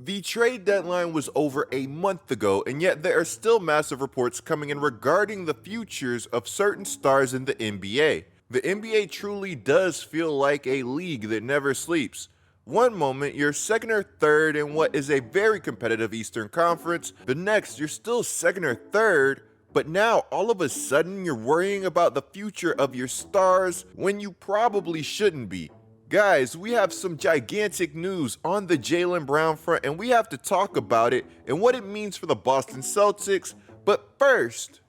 The trade deadline was over a month ago, and yet there are still massive reports coming in regarding the futures of certain stars in the NBA. The NBA truly does feel like a league that never sleeps. One moment, you're second or third in what is a very competitive Eastern Conference. The next, you're still second or third, but now all of a sudden you're worrying about the future of your stars when you probably shouldn't be. Guys, we have some gigantic news on the Jaylen Brown front, and we have to talk about it and what it means for the Boston Celtics. But first,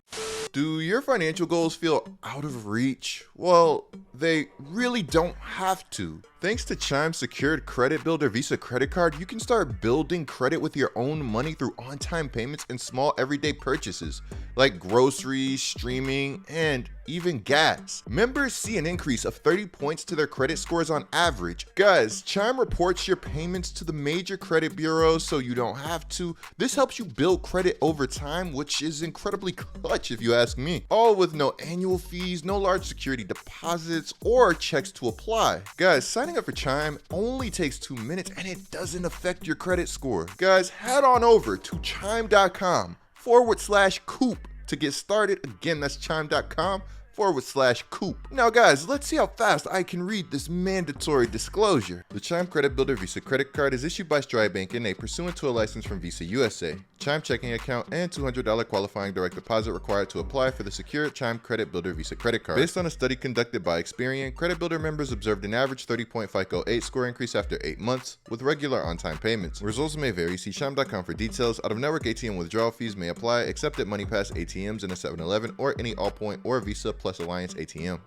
do your financial goals feel out of reach? Well, they really don't have to. Thanks to Chime's secured credit builder Visa credit card, you can start building credit with your own money through on-time payments and small everyday purchases like groceries, streaming, and even gas. Members see an increase of 30 points to their credit scores on average. Guys, Chime reports your payments to the major credit bureaus so you don't have to. This helps you build credit over time, which is incredibly clutch if you ask me. All with no annual fees, no large security deposits, or checks to apply. Guys, signing up for Chime only takes 2 minutes and it doesn't affect your credit score. Guys, head on over to chime.com/coop to get started. Again, that's chime.com/coop. Now guys, let's see how fast I can read this mandatory disclosure. The Chime Credit Builder Visa credit card is issued by Stride Bank N.A. pursuant to a license from Visa USA. Chime checking account and $200 qualifying direct deposit required to apply for the secure Chime Credit Builder Visa credit card. Based on a study conducted by Experian, Credit Builder members observed an average 30-point FICO 8 score increase after 8 months with regular on-time payments. Results may vary. See chime.com for details. Out-of-network ATM withdrawal fees may apply except at MoneyPass ATMs in a 7-Eleven or any Allpoint or Visa Plus Alliance ATM.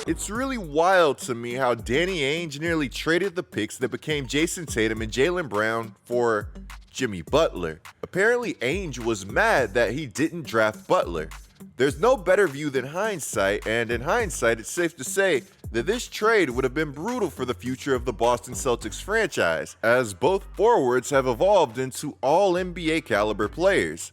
It's really wild to me how Danny Ainge nearly traded the picks that became Jason Tatum and Jaylen Brown for Jimmy Butler. Apparently Ainge was mad that he didn't draft Butler. There's no better view than hindsight, and in hindsight it's safe to say that this trade would have been brutal for the future of the Boston Celtics franchise, as both forwards have evolved into all NBA caliber players.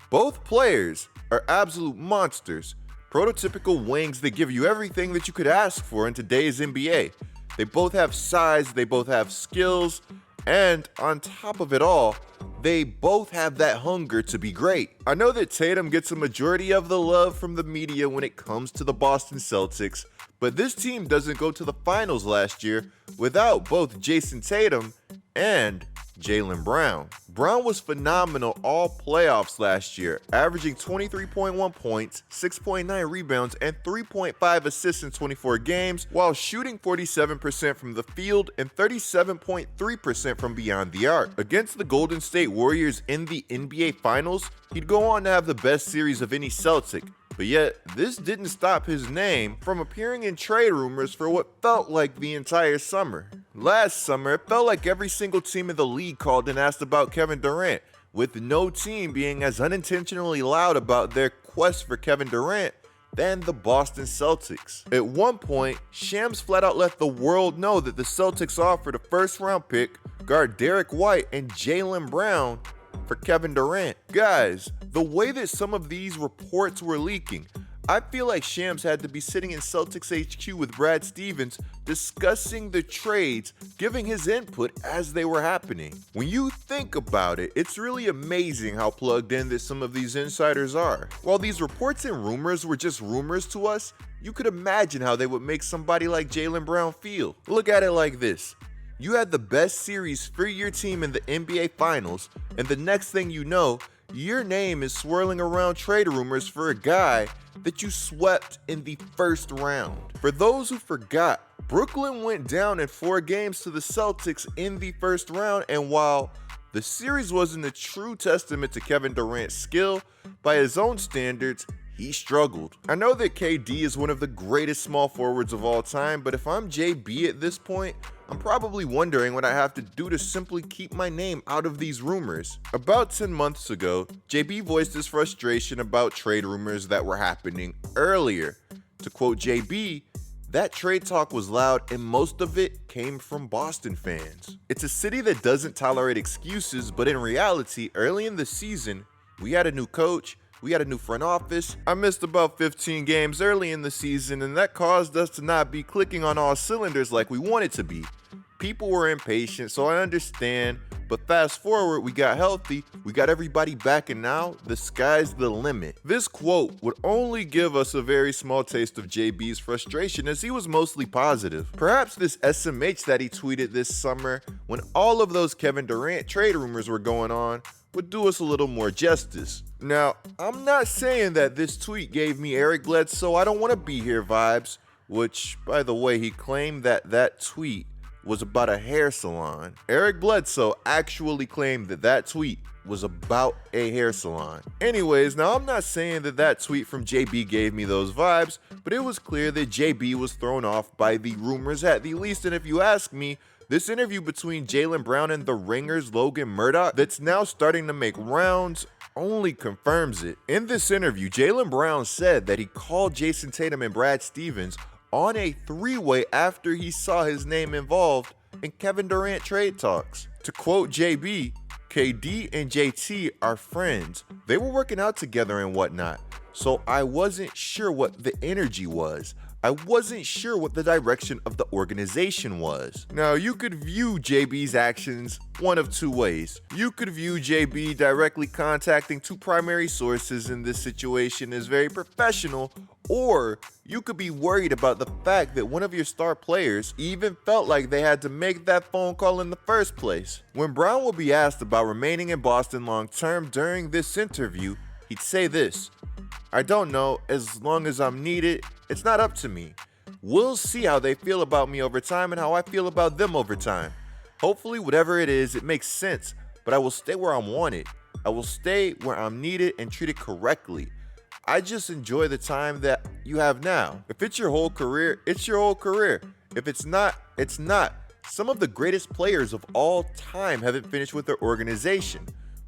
Both players are absolute monsters, prototypical wings that give you everything that you could ask for in today's NBA. They both have size, they both have skills, and on top of it all, they both have that hunger to be great. I know that Tatum gets a majority of the love from the media when it comes to the Boston Celtics, but this team doesn't go to the finals last year without both Jason Tatum and Jaylen Brown. Brown was phenomenal all playoffs last year, averaging 23.1 points, 6.9 rebounds, and 3.5 assists in 24 games, while shooting 47% from the field and 37.3% from beyond the arc. Against the Golden State Warriors in the NBA Finals, he'd go on to have the best series of any Celtic. But yet, this didn't stop his name from appearing in trade rumors for what felt like the entire summer. Last summer, it felt like every single team in the league called and asked about Kevin Durant, with no team being as unintentionally loud about their quest for Kevin Durant than the Boston Celtics. At one point, Shams flat out let the world know that the Celtics offered a first-round pick, guard Derek White, and Jaylen Brown for Kevin Durant. Guys, the way that some of these reports were leaking, I feel like Shams had to be sitting in Celtics HQ with Brad Stevens discussing the trades, giving his input as they were happening. When you think about it, it's really amazing how plugged in that some of these insiders are. While these reports and rumors were just rumors to us, you could imagine how they would make somebody like Jaylen Brown feel. Look at it like this. You had the best series for your team in the NBA Finals, and the next thing you know, your name is swirling around trade rumors for a guy that you swept in the first round. For those who forgot, Brooklyn went down in 4 games to the Celtics in the first round, and while the series wasn't a true testament to Kevin Durant's skill, by his own standards, he struggled. I know that KD is one of the greatest small forwards of all time, but if I'm JB at this point, I'm probably wondering what I have to do to simply keep my name out of these rumors. About 10 months ago, JB voiced his frustration about trade rumors that were happening earlier. To quote JB, that trade talk was loud and most of it came from Boston fans. It's a city that doesn't tolerate excuses, but in reality, early in the season, we had a new coach, we had a new front office. I missed about 15 games early in the season, and that caused us to not be clicking on all cylinders like we wanted to be. People were impatient, so I understand But fast forward, we got healthy, we got everybody back, and now the sky's the limit. This quote would only give us a very small taste of JB's frustration, as he was mostly positive. Perhaps this SMH that he tweeted this summer when all of those Kevin Durant trade rumors were going on would do us a little more justice. Now, I'm not saying that this tweet gave me Eric Bledsoe I don't want to be here vibes, which, by the way, he claimed that tweet was about a hair salon. Eric Bledsoe actually claimed that tweet was about a hair salon. Anyways, now I'm not saying that tweet from JB gave me those vibes, but it was clear that JB was thrown off by the rumors at the least, and if you ask me, this interview between Jaylen Brown and the Ringer's Logan Murdoch that's now starting to make rounds only confirms it. In this interview, Jaylen Brown said that he called Jason Tatum and Brad Stevens on a three-way after he saw his name involved in Kevin Durant trade talks. To quote JB, KD and JT are friends. They were working out together and whatnot, so I wasn't sure what the energy was. I wasn't sure what the direction of the organization was. Now, you could view JB's actions one of two ways. You could view JB directly contacting two primary sources in this situation as very professional, or you could be worried about the fact that one of your star players even felt like they had to make that phone call in the first place. When Brown will be asked about remaining in Boston long term during this interview, he'd say this: "I don't know, as long as I'm needed, it's not up to me. We'll see how they feel about me over time and how I feel about them over time. Hopefully, whatever it is, it makes sense, but I will stay where I'm wanted. I will stay where I'm needed and treated correctly. I just enjoy the time that you have now. If it's your whole career, it's your whole career. If it's not, it's not. Some of the greatest players of all time haven't finished with their organization.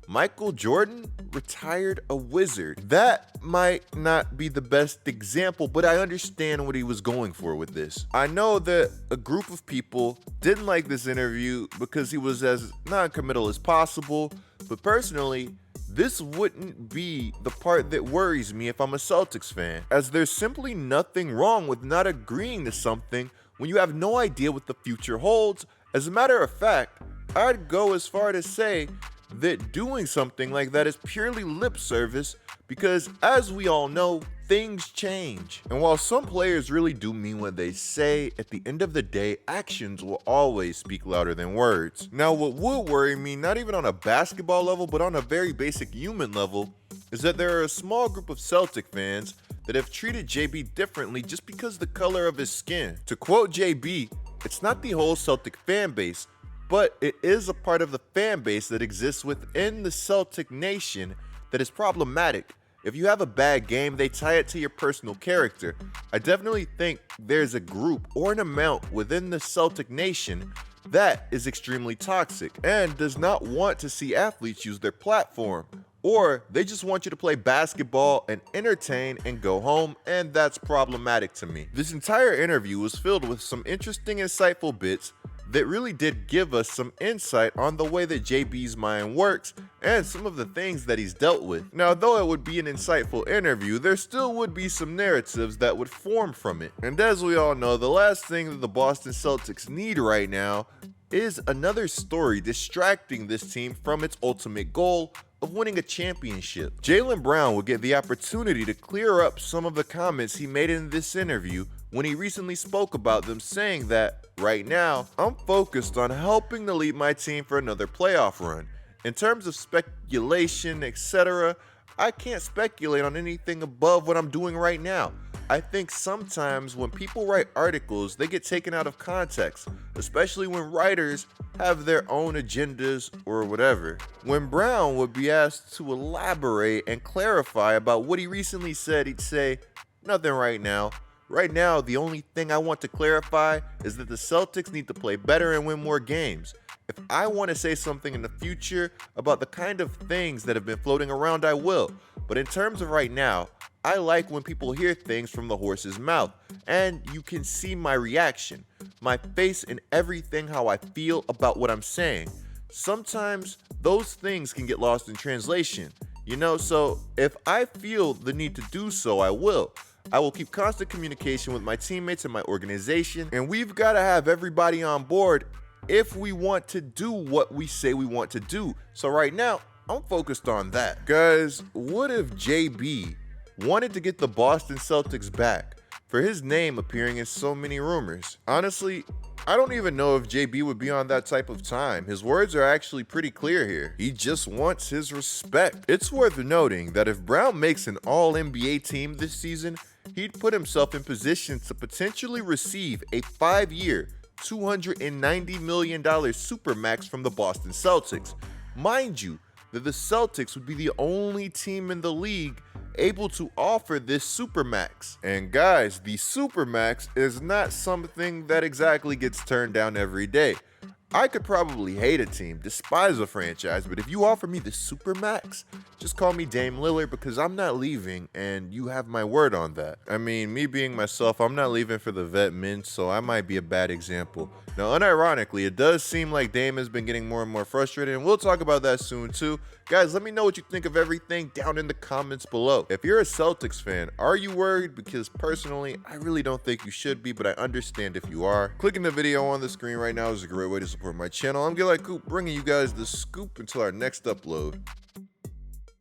Michael Jordan retired a Wizard." That might not be the best example, but I understand what he was going for with this. I know that a group of people didn't like this interview because he was as non-committal as possible, but personally, this wouldn't be the part that worries me if I'm a Celtics fan, as there's simply nothing wrong with not agreeing to something when you have no idea what the future holds. As a matter of fact, I'd go as far to say that doing something like that is purely lip service, because as we all know, things change. And while some players really do mean what they say, at the end of the day, actions will always speak louder than words. Now, what would worry me, not even on a basketball level, but on a very basic human level, is that there are a small group of Celtic fans that have treated JB differently just because of the color of his skin. To quote JB, "It's not the whole Celtic fan base, but it is a part of the fan base that exists within the Celtic nation that is problematic. If you have a bad game, they tie it to your personal character. I definitely think there's a group or an amount within the Celtic nation that is extremely toxic and does not want to see athletes use their platform. Or they just want you to play basketball and entertain and go home, and that's problematic to me." This entire interview was filled with some interesting, insightful bits that really did give us some insight on the way that JB's mind works and some of the things that he's dealt with. Now, though it would be an insightful interview, there still would be some narratives that would form from it. And as we all know, the last thing that the Boston Celtics need right now is another story distracting this team from its ultimate goal of winning a championship. Jaylen Brown will get the opportunity to clear up some of the comments he made in this interview when he recently spoke about them, saying that, "Right now, I'm focused on helping to lead my team for another playoff run. In terms of speculation, etc., I can't speculate on anything above what I'm doing right now. I think sometimes when people write articles, they get taken out of context, especially when writers have their own agendas or whatever." When Brown would be asked to elaborate and clarify about what he recently said, he'd say, "Nothing right now. Right now, the only thing I want to clarify is that the Celtics need to play better and win more games. If I want to say something in the future about the kind of things that have been floating around, I will. But in terms of right now, I like when people hear things from the horse's mouth, and you can see my reaction, my face, and everything how I feel about what I'm saying. Sometimes those things can get lost in translation, so if I feel the need to do so, I will. I will keep constant communication with my teammates and my organization, and we've got to have everybody on board if we want to do what we say we want to do. So right now, I'm focused on that. Guys, what if JB wanted to get the Boston Celtics back for his name appearing in so many rumors? Honestly, I don't even know if JB would be on that type of time. His words are actually pretty clear here. He just wants his respect. It's worth noting that if Brown makes an All-NBA team this season, he'd put himself in position to potentially receive a 5-year, $290 million supermax from the Boston Celtics. Mind you, that the Celtics would be the only team in the league able to offer this supermax. And guys, the supermax is not something that exactly gets turned down every day. I could probably hate a team, despise a franchise, but if you offer me the supermax, just call me Dame Lillard because I'm not leaving and you have my word on that. I mean, me being myself, I'm not leaving for the vet min, so I might be a bad example. Now, unironically, it does seem like Dame has been getting more and more frustrated, and we'll talk about that soon too. Guys, let me know what you think of everything down in the comments below. If you're a Celtics fan, are you worried? Because personally, I really don't think you should be, but I understand if you are. Clicking the video on the screen right now is a great way to support my channel. I'm GETLIKECOOP, bringing you guys the scoop until our next upload.